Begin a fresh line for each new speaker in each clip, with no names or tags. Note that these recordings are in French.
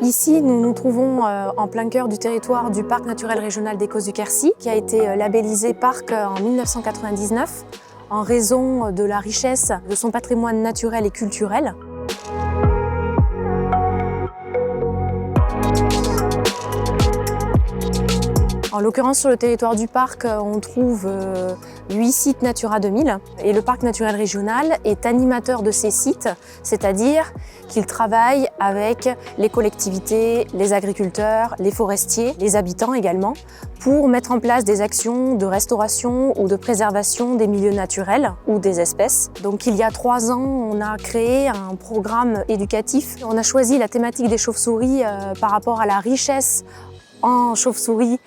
Ici, nous nous trouvons en plein cœur du territoire du Parc naturel régional des Causses-du-Quercy, qui a été labellisé parc en 1999 en raison de la richesse de son patrimoine naturel et culturel. En l'occurrence, sur le territoire du parc, on trouve 8 sites Natura 2000 et le parc naturel régional est animateur de ces sites, c'est-à-dire qu'il travaille avec les collectivités, les agriculteurs, les forestiers, les habitants également, pour mettre en place des actions de restauration ou de préservation des milieux naturels ou des espèces. Donc il y a 3 ans, on a créé un programme éducatif. On a choisi la thématique des chauves-souris par rapport à la richesse en chauve-souris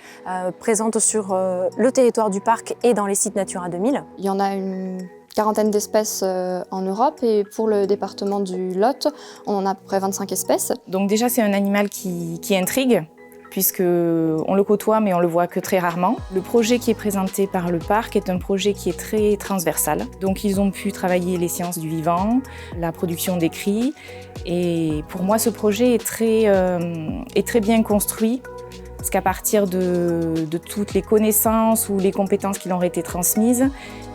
présente sur le territoire du parc et dans les sites Natura 2000.
Il y en a une quarantaine d'espèces en Europe et pour le département du Lot, on en a à peu près 25 espèces.
Donc déjà c'est un animal qui intrigue puisqu'on le côtoie mais on le voit que très rarement. Le projet qui est présenté par le parc est un projet qui est très transversal. Donc ils ont pu travailler les sciences du vivant, la production des cris et pour moi ce projet est très bien construit. Parce qu'à partir de toutes les connaissances ou les compétences qui leur ont été transmises,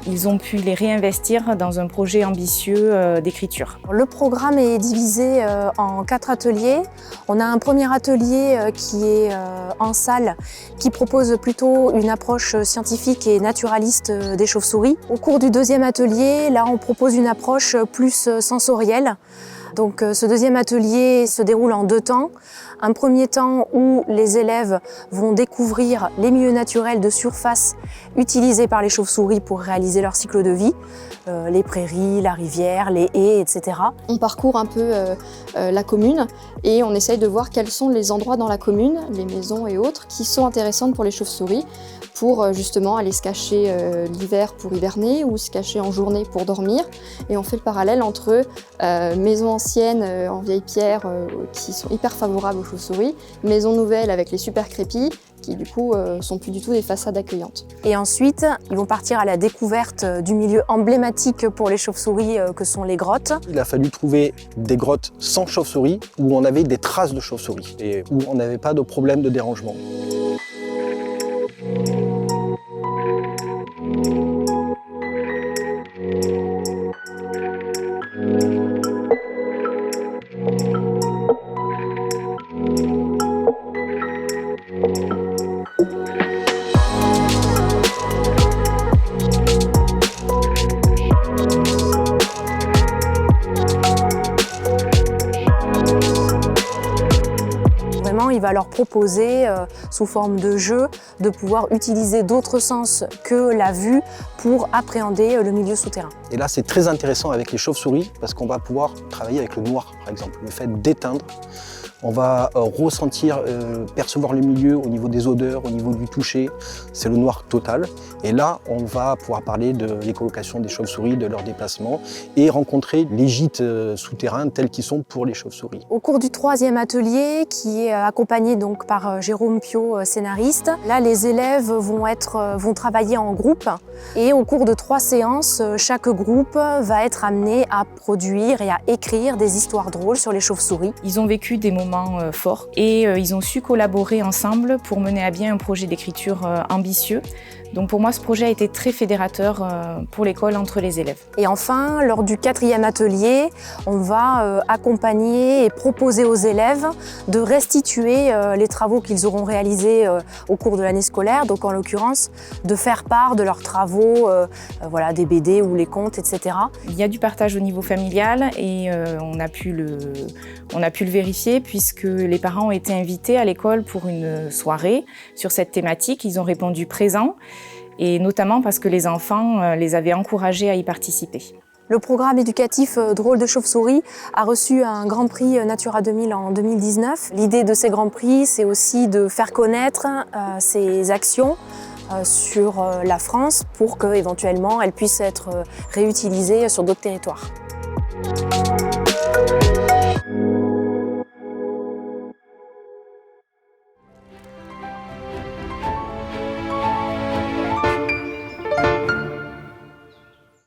ils ont pu les réinvestir dans un projet ambitieux d'écriture.
Le programme est divisé en 4 ateliers. On a un premier atelier qui est en salle, qui propose plutôt une approche scientifique et naturaliste des chauves-souris. Au cours du deuxième atelier, là, on propose une approche plus sensorielle. Donc ce deuxième atelier se déroule en 2 temps. Un premier temps où les élèves vont découvrir les milieux naturels de surface utilisés par les chauves-souris pour réaliser leur cycle de vie, les prairies, la rivière, les haies, etc.
On parcourt un peu la commune et on essaye de voir quels sont les endroits dans la commune, les maisons et autres, qui sont intéressantes pour les chauves-souris pour justement aller se cacher l'hiver pour hiverner ou se cacher en journée pour dormir. Et on fait le parallèle entre maisons anciennes en vieille pierre qui sont hyper favorables aux chauves-souris, maisons nouvelles avec les super crépis qui du coup sont plus du tout des façades accueillantes.
Et ensuite, ils vont partir à la découverte du milieu emblématique pour les chauves-souris que sont les grottes.
Il a fallu trouver des grottes sans chauves-souris où on avait des traces de chauves-souris et où on n'avait pas de problème de dérangement.
Il va leur proposer, sous forme de jeu, de pouvoir utiliser d'autres sens que la vue pour appréhender le milieu souterrain.
Et là, c'est très intéressant avec les chauves-souris parce qu'on va pouvoir travailler avec le noir, par exemple. Le fait d'éteindre, on va ressentir, percevoir le milieu au niveau des odeurs, au niveau du toucher. C'est le noir total. Et là, on va pouvoir parler de l'écolocation des chauves-souris, de leur déplacement et rencontrer les gîtes souterrains tels qu'ils sont pour les chauves-souris.
Au cours du 3e atelier, qui est accompagné donc par Jérôme Piot, scénariste, là, les élèves vont travailler en groupe. Et au cours de 3 séances, chaque groupe va être amené à produire et à écrire des histoires drôles sur les chauves-souris.
Ils ont vécu des moments forts et ils ont su collaborer ensemble pour mener à bien un projet d'écriture ambitieux. Donc pour moi, ce projet a été très fédérateur pour l'école entre les élèves.
Et enfin, lors du 4e atelier, on va accompagner et proposer aux élèves de restituer les travaux qu'ils auront réalisés au cours de l'année scolaire. Donc en l'occurrence, de faire part de leurs travaux, voilà, des BD ou les contes, etc.
Il y a du partage au niveau familial et on a pu le vérifier puisque les parents ont été invités à l'école pour une soirée sur cette thématique. Ils ont répondu présents. Et notamment parce que les enfants les avaient encouragés à y participer.
Le programme éducatif Drôle de chauve-souris a reçu un Grand Prix Natura 2000 en 2019. L'idée de ces Grands Prix, c'est aussi de faire connaître ces actions sur la France pour qu'éventuellement elles puissent être réutilisées sur d'autres territoires.